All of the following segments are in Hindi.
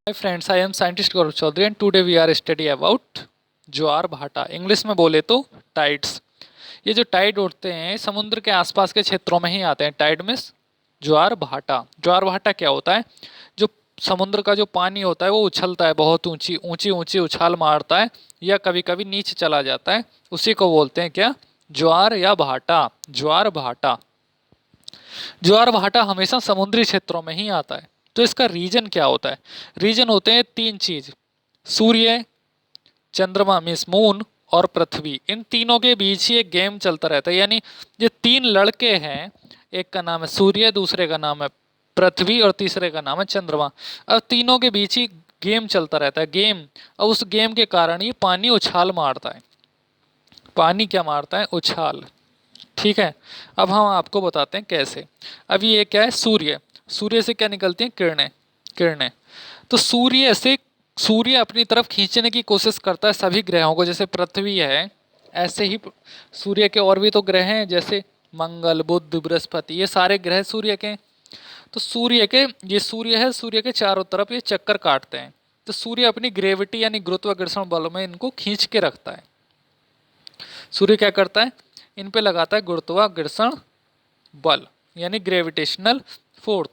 Hi friends, I am scientist Gaurav Chaudhary and today we are study about ज्वार भाटा। इंग्लिश में बोले तो टाइड्स। ये जो टाइड उठते हैं समुद्र के आसपास के क्षेत्रों में ही आते हैं। टाइड में ज्वार भाटा। ज्वार भाटा क्या होता है? जो समुद्र का जो पानी होता है वो उछलता है, बहुत ऊंची ऊंची ऊंची उछाल मारता है या कभी कभी नीचे चला जाता है, उसी को बोलते हैं क्या? ज्वार या भाटा। ज्वार भाटा। ज्वार भाटा हमेशा समुद्री क्षेत्रों में ही आता है। तो इसका रीजन क्या होता है? रीजन होते हैं तीन चीज: सूर्य, चंद्रमा मीन्स मून, और पृथ्वी। इन तीनों के बीच ही एक गेम चलता रहता है। यानी ये तीन लड़के हैं, एक का नाम है सूर्य, दूसरे का नाम है पृथ्वी और तीसरे का नाम है चंद्रमा। अब तीनों के बीच ही गेम चलता रहता है, गेम। और उस गेम के कारण ही पानी उछाल मारता है। पानी क्या मारता है? उछाल। ठीक है। अब हम आपको बताते हैं कैसे। अब ये क्या है? सूर्य। सूर्य से क्या निकलती हैं? किरणें। किरणें। तो सूर्य अपनी तरफ खींचने की कोशिश करता है सभी ग्रहों को। जैसे पृथ्वी है, ऐसे ही सूर्य के और भी तो ग्रह हैं, जैसे मंगल, बुध, बृहस्पति, ये सारे ग्रह सूर्य के हैं। तो ये सूर्य है, सूर्य के चारों तरफ ये चक्कर काटते हैं। तो सूर्य अपनी ग्रेविटी यानी गुरुत्वाकर्षण बल में इनको खींच के रखता है। सूर्य क्या करता है? इन पे लगाता है गुरुत्वाकर्षण बल यानी ग्रेविटेशनल फोर्स।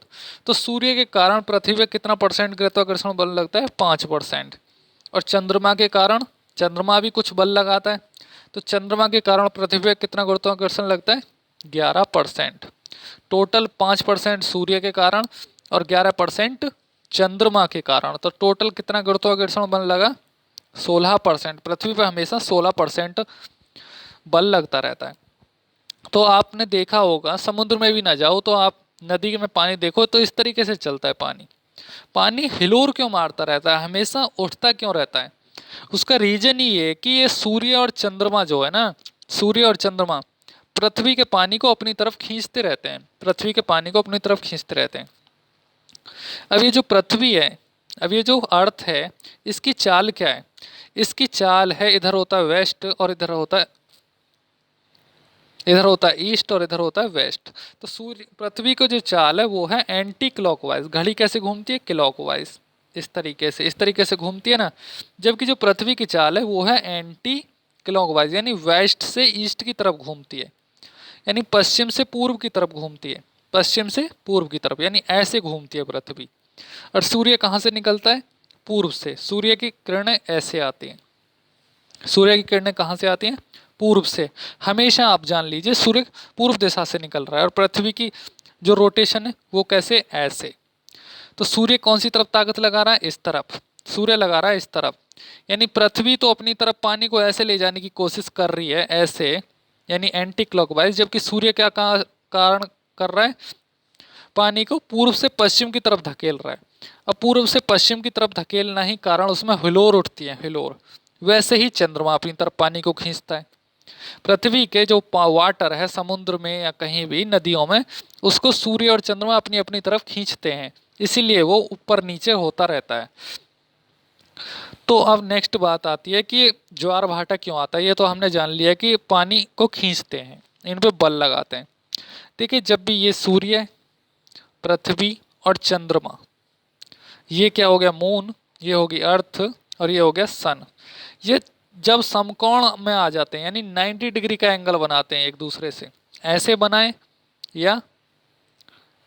तो सूर्य के कारण पृथ्वी पे कितना परसेंट गुरुत्वाकर्षण बल लगता है? 5%। और चंद्रमा के कारण, चंद्रमा भी कुछ बल लगाता है, तो चंद्रमा के कारण पृथ्वी पे कितना गुरुत्वाकर्षण लगता है? 11%। टोटल 5% सूर्य के कारण और 11% चंद्रमा के कारण। तो टोटल कितना गुरुत्वाकर्षण बल लगा? 16%। पृथ्वी पर हमेशा 16% बल लगता रहता है। तो आपने देखा होगा, समुद्र में भी ना जाओ तो आप नदी में पानी देखो तो इस तरीके से चलता है पानी। पानी हिलोर क्यों मारता रहता है? हमेशा उठता क्यों रहता है? उसका रीजन ही है कि ये सूर्य और चंद्रमा जो है ना, सूर्य और चंद्रमा पृथ्वी के पानी को अपनी तरफ खींचते रहते हैं। पृथ्वी के पानी को अपनी तरफ खींचते रहते हैं। अब ये जो पृथ्वी है, अब ये जो अर्थ है, इसकी चाल क्या है? इसकी चाल है, इधर होता है वेस्ट और इधर होता है ईस्ट और इधर होता है वेस्ट। तो सूर्य पृथ्वी को जो चाल है वो है एंटी क्लॉकवाइज। घड़ी कैसे घूमती है? क्लॉकवाइज। इस तरीके से घूमती है ना। जबकि जो पृथ्वी की चाल है वो है एंटी क्लॉकवाइज, यानी वेस्ट से ईस्ट की तरफ घूमती है, यानी पश्चिम से पूर्व की तरफ घूमती है। पश्चिम से पूर्व की तरफ, यानी ऐसे घूमती है पृथ्वी। और सूर्य कहाँ से निकलता है? पूर्व से। सूर्य की किरणें ऐसे आती हैं। सूर्य की किरणें कहाँ से आती हैं? पूर्व से। हमेशा आप जान लीजिए सूर्य पूर्व दिशा से निकल रहा है और पृथ्वी की जो रोटेशन है वो कैसे? ऐसे। तो सूर्य कौन सी तरफ ताकत लगा रहा है? इस तरफ। सूर्य लगा रहा है इस तरफ। यानी पृथ्वी तो अपनी तरफ पानी को ऐसे ले जाने की कोशिश कर रही है, ऐसे, यानी एंटी क्लॉकवाइज। जबकि सूर्य क्या कारण कर रहा है? पानी को पूर्व से पश्चिम की तरफ धकेल रहा है। अब पूर्व से पश्चिम की तरफ धकेलना ही कारण उसमें हिलोर उठती है, हिलोर। वैसे ही चंद्रमा अपनी तरफ पानी को खींचता है। पृथ्वी के जो वाटर है समुद्र में या कहीं भी नदियों में, उसको सूर्य और चंद्रमा अपनी अपनी तरफ खींचते हैं, इसीलिए वो ऊपर नीचे होता रहता है। तो अब नेक्स्ट बात आती है कि ज्वार भाटा क्यों आता है। ये तो हमने जान लिया कि पानी को खींचते हैं, इन पे बल लगाते हैं। देखिए, जब भी ये सूर्य, पृथ्वी और चंद्रमा, ये क्या हो गया? मून, ये होगी अर्थ और ये हो गया सन। ये जब समकोण में आ जाते हैं यानी 90 डिग्री का एंगल बनाते हैं एक दूसरे से, ऐसे बनाए या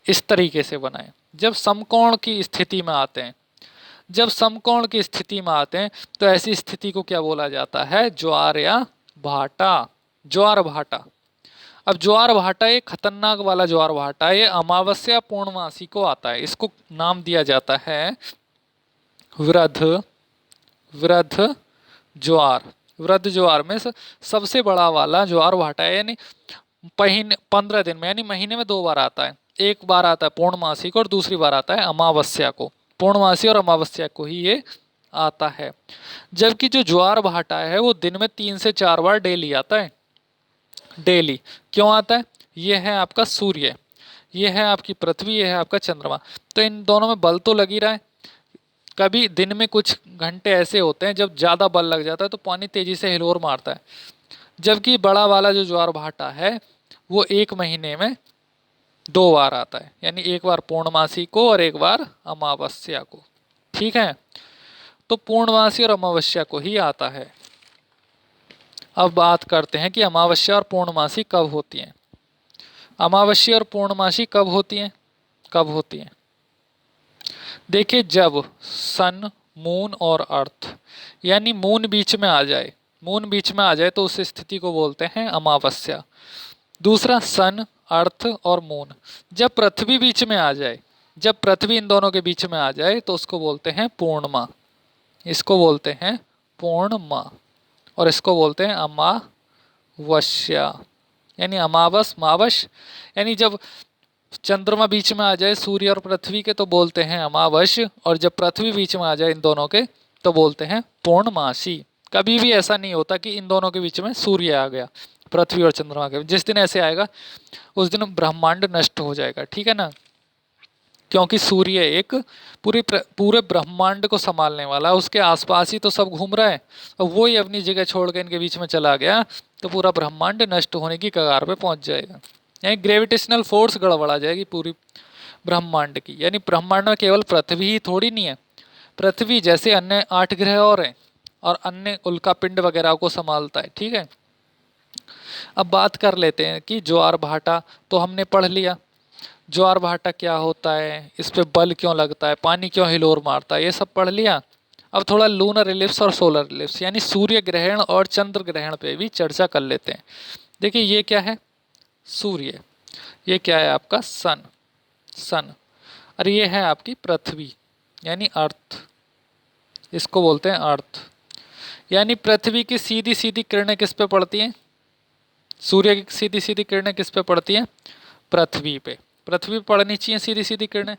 इस तरीके से बनाए, जब समकोण की स्थिति में आते हैं, जब समकोण की स्थिति में आते हैं तो ऐसी स्थिति को क्या बोला जाता है? ज्वार या भाटा। ज्वार भाटा। अब ज्वार भाटा एक खतरनाक वाला ज्वार भाटा है। ये अमावस्या पूर्णमासी को आता है। इसको नाम दिया जाता है वृद्ध वृद्ध ज्वार। वृद्ध ज्वार में सबसे बड़ा वाला ज्वार भाटा है। यानी 15 दिन में, यानी महीने में 2 बार आता है। एक बार आता है पूर्णमासी को और दूसरी बार आता है अमावस्या को। पूर्णमासी और अमावस्या को ही ये आता है। जबकि जो ज्वार भाटा है वो दिन में 3 से 4 बार डेली आता है। डेली क्यों आता है? ये है आपका सूर्य, ये है आपकी पृथ्वी, ये है आपका चंद्रमा। तो इन दोनों में बल तो लग ही रहा है। कभी दिन में कुछ घंटे ऐसे होते हैं जब ज़्यादा बल लग जाता है तो पानी तेज़ी से हिलोर मारता है। जबकि बड़ा वाला जो ज्वार भाटा है वो एक महीने में 2 बार आता है, यानी एक बार पूर्णमासी को और एक बार अमावस्या को। ठीक है, तो पूर्णमासी और अमावस्या को ही आता है। अब बात करते हैं कि अमावस्या और पूर्णमासी कब होती हैं। अमावस्या और पूर्णमासी कब होती हैं, कब होती हैं? देखिए, जब सन, मून और अर्थ, यानी मून बीच में आ जाए, मून बीच में आ जाए तो उस स्थिति को बोलते हैं अमावस्या। दूसरा, सन, अर्थ और मून, जब पृथ्वी बीच में आ जाए, जब पृथ्वी इन दोनों के बीच में आ जाए तो उसको बोलते हैं पूर्णिमा, इसको बोलते हैं पूर्णिमा, और इसको बोलते हैं अमावस्या, यानी अमावस मावश, यानी जब चंद्रमा बीच में आ जाए सूर्य और पृथ्वी के तो बोलते हैं अमावस, और जब पृथ्वी बीच में आ जाए इन दोनों के तो बोलते हैं पूर्णमासी। कभी भी ऐसा नहीं होता कि इन दोनों के बीच में सूर्य आ गया, पृथ्वी और चंद्रमा के, जिस दिन ऐसे आएगा उस दिन ब्रह्मांड नष्ट हो जाएगा, ठीक है ना, क्योंकि सूर्य एक पूरे ब्रह्मांड को संभालने वाला है, उसके आसपास ही तो सब घूम रहा है, और वो ही अपनी जगह छोड़ के इनके बीच में चला गया तो पूरा ब्रह्मांड नष्ट होने की कगार पे पहुंच जाएगा, यानी ग्रेविटेशनल फोर्स गड़बड़ा जाएगी पूरी ब्रह्मांड की। यानी ब्रह्मांड में केवल पृथ्वी ही थोड़ी नहीं है, पृथ्वी जैसे अन्य 8 ग्रह और हैं, और अन्य उल्का पिंड वगैरह को संभालता है, ठीक है। अब बात कर लेते हैं कि ज्वार भाटा तो हमने पढ़ लिया, ज्वार भाटा क्या होता है, इस पे बल क्यों लगता है, पानी क्यों हिलोर मारता है, ये सब पढ़ लिया। अब थोड़ा लूनर इलिप्स और सोलर इलिप्स यानी सूर्य ग्रहण और चंद्र ग्रहण पे भी चर्चा कर लेते हैं। देखिए, ये क्या है, सूर्य, ये क्या है आपका सन, सन, और ये है आपकी पृथ्वी यानी अर्थ, इसको बोलते हैं अर्थ। यानी पृथ्वी की सीधी सीधी किरणें किस पे पड़ती हैं, सूर्य की सीधी सीधी किरणें किस पे पड़ती हैं, पृथ्वी पे, पृथ्वी पे पड़नी चाहिए सीधी सीधी किरणें।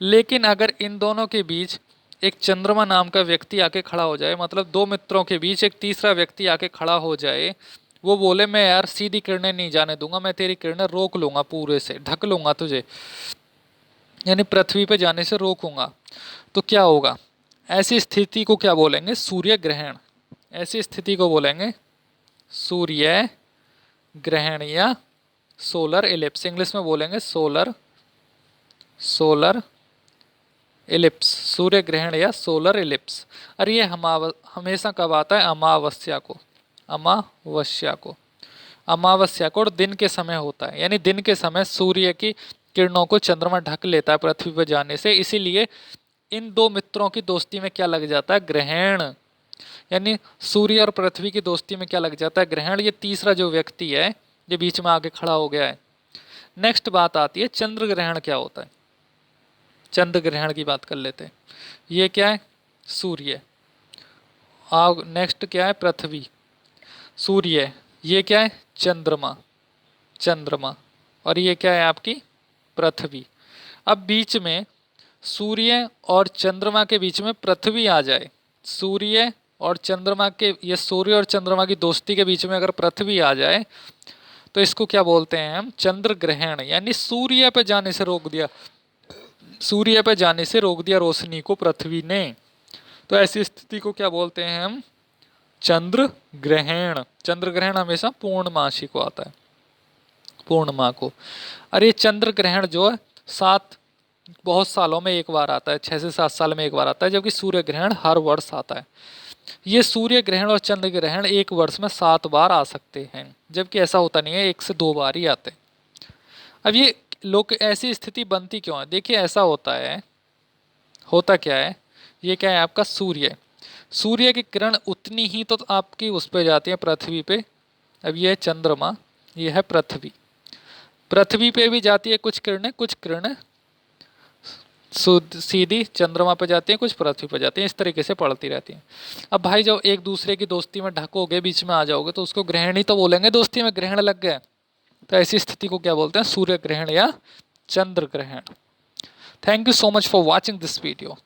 लेकिन अगर इन दोनों के बीच एक चंद्रमा नाम का व्यक्ति आके खड़ा हो जाए, मतलब दो मित्रों के बीच एक तीसरा व्यक्ति आके खड़ा हो जाए, वो बोले मैं यार सीधी किरणें नहीं जाने दूंगा, मैं तेरी किरणें रोक लूंगा, पूरे से ढक लूंगा तुझे, यानी पृथ्वी पे जाने से रोकूंगा, तो क्या होगा, ऐसी स्थिति को क्या बोलेंगे, सूर्य ग्रहण, ऐसी स्थिति को बोलेंगे सूर्य ग्रहण या सोलर इलिप्स, इंग्लिश में बोलेंगे सोलर इलिप्स, सूर्य ग्रहण या सोलर इलिप्स। और ये हमेशा कब आता है, अमावस्या को, अमावस्या को, अमावस्या को, और दिन के समय होता है, यानी दिन के समय सूर्य की किरणों को चंद्रमा ढक लेता है पृथ्वी पर जाने से, इसीलिए इन दो मित्रों की दोस्ती में क्या लग जाता है, ग्रहण, यानी सूर्य और पृथ्वी की दोस्ती में क्या लग जाता है, ग्रहण। ये तीसरा जो व्यक्ति है ये बीच में आके खड़ा हो गया है। नेक्स्ट बात आती है चंद्र ग्रहण क्या होता है, चंद्र ग्रहण की बात कर लेते हैं। ये क्या है, सूर्य, नेक्स्ट क्या है, पृथ्वी, सूर्य, ये क्या है, चंद्रमा, चंद्रमा, और ये क्या है आपकी पृथ्वी। अब बीच में सूर्य और चंद्रमा के बीच में पृथ्वी आ जाए, सूर्य और चंद्रमा के, ये सूर्य और चंद्रमा की दोस्ती के बीच में अगर पृथ्वी आ जाए तो इसको क्या बोलते हैं हम, चंद्र ग्रहण, यानी सूर्य पे जाने से रोक दिया, सूर्य पे जाने से रोक दिया रोशनी को पृथ्वी ने, तो ऐसी स्थिति को क्या बोलते हैं हम, चंद्र ग्रहण। चंद्र ग्रहण हमेशा पूर्णमासी को आता है, पूर्णिमा को। और ये चंद्र ग्रहण जो है बहुत सालों में एक बार आता है, 6 से 7 साल में एक बार आता है, जबकि सूर्य ग्रहण हर वर्ष आता है। ये सूर्य ग्रहण और चंद्र ग्रहण एक वर्ष में 7 बार आ सकते हैं, जबकि ऐसा होता नहीं है, 1 से 2 बार ही आते हैं। अब ये लोग ऐसी स्थिति बनती क्यों है, देखिए ऐसा होता है, होता क्या है, ये क्या है आपका सूर्य, सूर्य की किरण उतनी ही तो आपकी उस पर जाती है पृथ्वी पे। अब ये है चंद्रमा, ये है पृथ्वी, पृथ्वी पे भी जाती है कुछ किरणें सीधी चंद्रमा पे जाती हैं, कुछ पृथ्वी पे जाती हैं, इस तरीके से पड़ती रहती हैं। अब भाई जब एक दूसरे की दोस्ती में ढकोगे, बीच में आ जाओगे, तो उसको ग्रहण ही तो बोलेंगे, दोस्ती में ग्रहण लग गए, तो ऐसी स्थिति को क्या बोलते हैं, सूर्य ग्रहण या चंद्र ग्रहण। Thank you so much for watching this video.